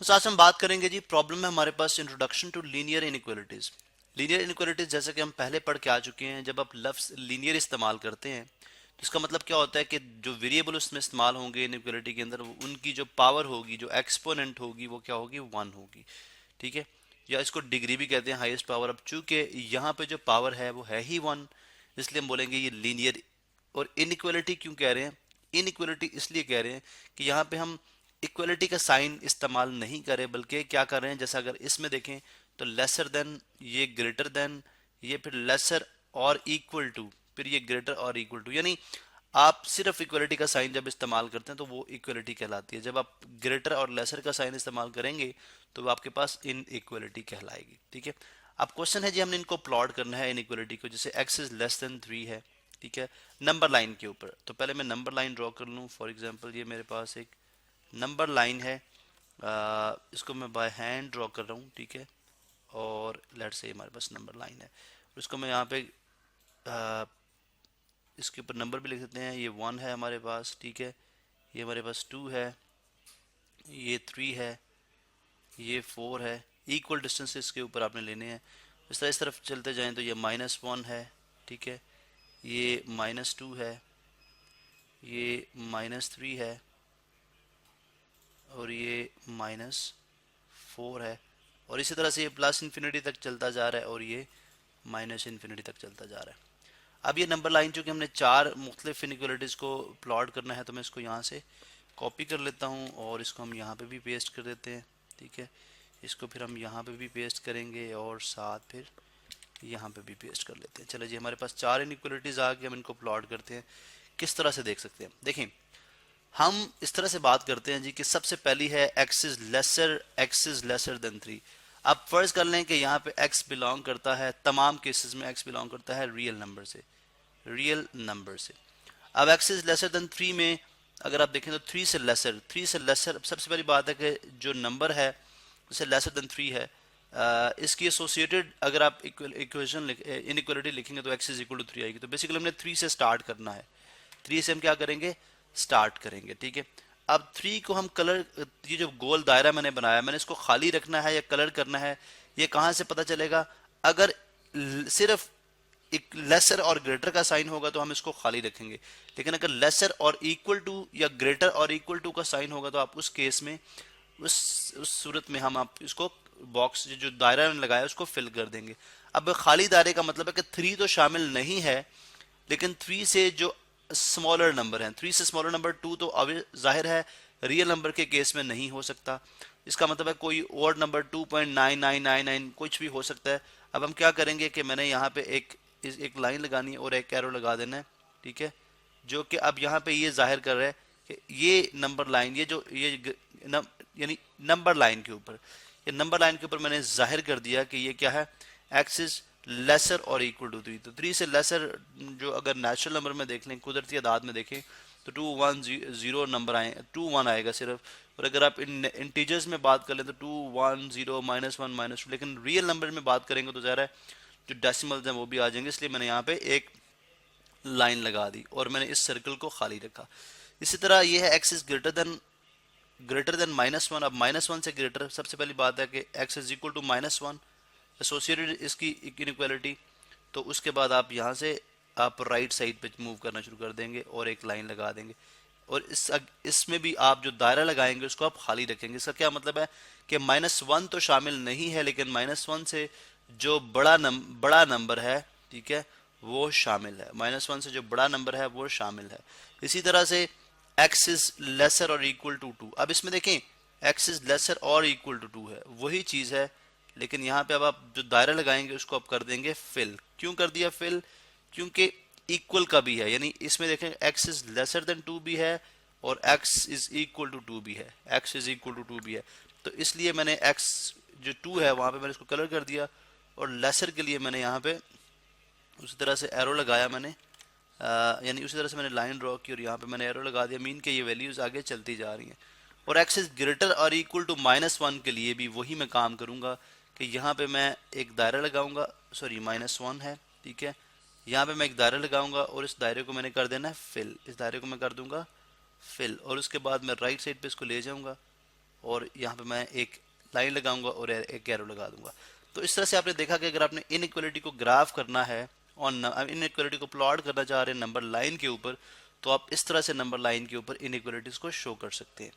तो आज हम बात करेंगे जी, प्रॉब्लम है हमारे पास introduction to linear inequalities. Linear inequalities जैसे कि हम पहले पढ़ के आ चुके हैं, जब आप लफ्ज लीनियर इस्तेमाल करते हैं तो इसका मतलब क्या होता है कि जो वेरिएबल उसमें इस्तेमाल होंगे इनइक्वालिटी के अंदर, उनकी जो पावर होगी, जो एक्सपोनेंट होगी, वो क्या होगी, वन होगी। ठीक है, या इसको डिग्री भी कहते हैं, हाईएस्ट पावर। अब चूंकि यहाँ पे जो पावर है वो है ही वन, इसलिए हम बोलेंगे ये लीनियर। और इनइक्वालिटी क्यों कह रहे हैं, इनइक्वालिटी इसलिए कह रहे हैं कि यहाँ पे हम इक्वलिटी का साइन इस्तेमाल नहीं करें, बल्कि क्या कर रहे हैं, जैसा अगर इसमें देखें तो लेसर देन, ये ग्रेटर देन, ये फिर लेसर और इक्वल टू, फिर ये ग्रेटर और इक्वल टू। यानी आप सिर्फ इक्वलिटी का साइन जब इस्तेमाल करते हैं तो वो इक्वलिटी कहलाती है। जब आप ग्रेटर और लेसर का साइन इस्तेमाल करेंगे तो वो आपके पास इन इक्वलिटी कहलाएगी। ठीक है, अब क्वेश्चन है जी, हमने इनको प्लॉट करना है इन इक्वलिटी को, जैसे x इज लेस देन 3 है। ठीक है, नंबर लाइन के ऊपर। तो पहले मैं नंबर लाइन ड्रॉ कर लूँ। फॉर एग्जांपल ये मेरे पास एक नंबर लाइन है, इसको मैं बाय हैंड ड्रॉ कर रहा हूँ। ठीक है, और लेट्स से हमारे पास नंबर लाइन है, उसको मैं यहाँ पे आ, इसके ऊपर नंबर भी लिख सकते हैं। ये 1 है हमारे पास, ठीक है, ये हमारे पास 2 है, ये 3 है, ये 4 है। इक्वल डिस्टेंस इसके ऊपर आपने लेने हैं। इस तरफ चलते जाएं तो ये -1 है, ठीक है, ये -2 है, ये -3 है, और ये -4 है। और इसी तरह से ये प्लस इन्फिनिटी तक चलता जा रहा है, और ये माइनस इन्फिनिटी तक चलता जा रहा है। अब ये नंबर लाइन, चूँकि हमने चार मुख्तलिफ इनइक्वालिटीज़ को प्लॉट करना है, तो मैं इसको यहाँ से कॉपी कर लेता हूँ और इसको हम यहाँ पे भी पेस्ट कर देते हैं। ठीक है, इसको फिर हम यहाँ पे भी पेस्ट करेंगे और साथ फिर यहाँ पे भी पेस्ट कर लेते हैं। चलो जी, हमारे पास चार इनइक्वालिटीज़ आ गई। हम इनको प्लॉट करते हैं। किस तरह से देख सकते हैं, देखें, हम इस तरह से बात करते हैं जी कि सबसे पहली है x इज लेसर देन 3। अब फर्ज कर लें कि यहाँ पे x बिलोंग करता है, तमाम केसेस में x बिलोंग करता है रियल नंबर से, रियल नंबर से। अब x इज लेसर देन 3 में अगर आप देखें तो 3 से लेसर, सबसे पहली बात है कि जो नंबर है उसे लेसर देन 3 है, इसकी एसोसिएटेड अगर आप इक्वेशन इनइक्वालिटी लिखेंगे तो x इज इक्वल टू 3 आएगी। तो बेसिकली हमने 3 से स्टार्ट करना है, 3 से हम क्या करेंगे, स्टार्ट करेंगे। ठीक है, अब 3 को हम कलर, ये जो गोल दायरा मैंने बनाया, मैंने इसको खाली रखना है या कलर करना है, ये कहाँ से पता चलेगा? अगर सिर्फ एक लेसर और ग्रेटर का साइन होगा तो हम इसको खाली रखेंगे, लेकिन अगर लेसर और इक्वल टू या ग्रेटर और इक्वल टू का साइन होगा तो आप उस केस में, उस सूरत में हम आप इसको बॉक्स जो दायरा में लगाया उसको फिल कर देंगे। अब खाली दायरे का मतलब है कि 3 तो शामिल नहीं है, लेकिन 3 से जो स्मॉलर नंबर है, 3 से स्मॉलर नंबर 2 तो अब जाहिर है रियल नंबर के केस में नहीं हो सकता। इसका मतलब है कोई और नंबर 2.9999 कुछ भी हो सकता है। अब हम क्या करेंगे कि मैंने यहाँ पे एक लाइन लगानी है और एक एरो लगा देना है। ठीक है, जो कि अब यहाँ पे ये जाहिर कर रहा है कि ये नंबर लाइन, ये जो ये यानी नंबर लाइन के ऊपर, ये नंबर लाइन के ऊपर मैंने जाहिर कर दिया कि ये क्या है, एक्सिस लेसर और इक्वल टू 3। तो 3 से लेसर जो अगर नेचुरल नंबर में देख लें, कुदरती आदाद में देखें तो 210 नंबर आए, 21 आएगा सिर्फ। और अगर आप इन इंटीजर्स में बात कर लें तो 210 -1 -2, लेकिन रियल नंबर में बात करेंगे तो ज़रा जो डेसिमल्स हैं वो भी आ जाएंगे। इसलिए मैंने यहाँ पे एक लाइन लगा दी और मैंने इस सर्कल को खाली रखा। इसी तरह ये है एक्स इज ग्रेटर देन -1। अब -1 से ग्रेटर, सबसे पहली बात है कि x is equal to -1, associated इसकी इनइक्वालिटी। तो उसके बाद आप यहाँ से आप राइट साइड पे मूव करना शुरू कर देंगे और एक लाइन लगा देंगे। और इसमें भी आप जो दायरा लगाएंगे उसको आप खाली रखेंगे। इसका क्या मतलब है कि -1 तो शामिल नहीं है, लेकिन -1 से जो बड़ा नंबर है, ठीक है, वो शामिल है। -1 से जो बड़ा नंबर है वो शामिल है। इसी तरह से x इज लेसर और इक्वल टू 2। अब इसमें देखें x इज लेसर और इक्वल टू 2 है, वही चीज है, लेकिन यहाँ पे अब आप जो दायरा लगाएंगे उसको आप कर देंगे फिल। क्यों कर दिया फिल? क्योंकि इक्वल का भी है, यानी इसमें देखें x इज लेसर देन 2 भी है और x इज इक्वल टू 2 भी है, x इज इक्वल टू 2 भी है। तो इसलिए मैंने x जो 2 है वहां पे मैंने इसको कलर कर दिया, और लेसर के लिए मैंने यहाँ पे उसी तरह से एरो लगाया मैंने, यानी उसी तरह से मैंने लाइन ड्रॉ की और यहाँ पे मैंने एरो लगा दिया, मीन के ये वैल्यूज आगे चलती जा रही हैं। और x इज ग्रेटर और इक्वल टू -1 के लिए भी वही मैं काम करूँगा कि यहाँ पे मैं एक दायरा लगाऊंगा, सॉरी -1 है, ठीक है, यहाँ पे मैं एक दायरा लगाऊंगा और इस दायरे को मैंने कर देना है फिल, इस दायरे को मैं कर दूंगा फिल। और उसके बाद मैं राइट साइड पे इसको ले जाऊंगा और यहाँ पे मैं एक लाइन लगाऊंगा और एक एरो लगा दूंगा। तो इस तरह से आपने देखा कि अगर आपने इनइक्वालिटी को ग्राफ करना है और इनइक्वालिटी को प्लॉट करना चाह रहे हैं नंबर लाइन के ऊपर, तो आप इस तरह से नंबर लाइन के ऊपर इनइक्वालिटीज को शो कर सकते हैं।